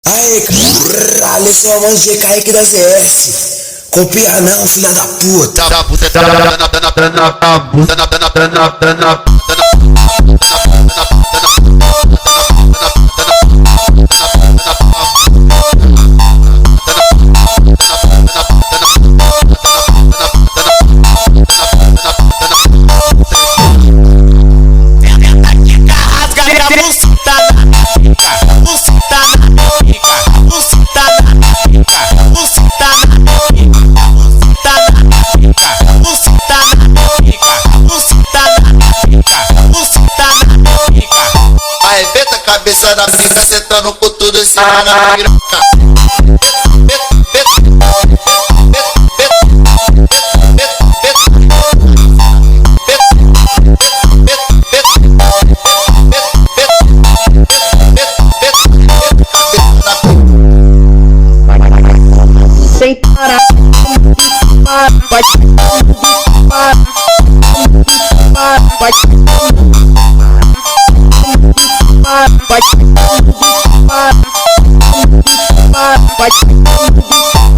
Aí, cara, esse é o mano GK aqui da ZS. Copia não, filha da puta. Arrebenta a cabeça da pica, sentando com tudo em cima na piroca. Sem parar, pode pode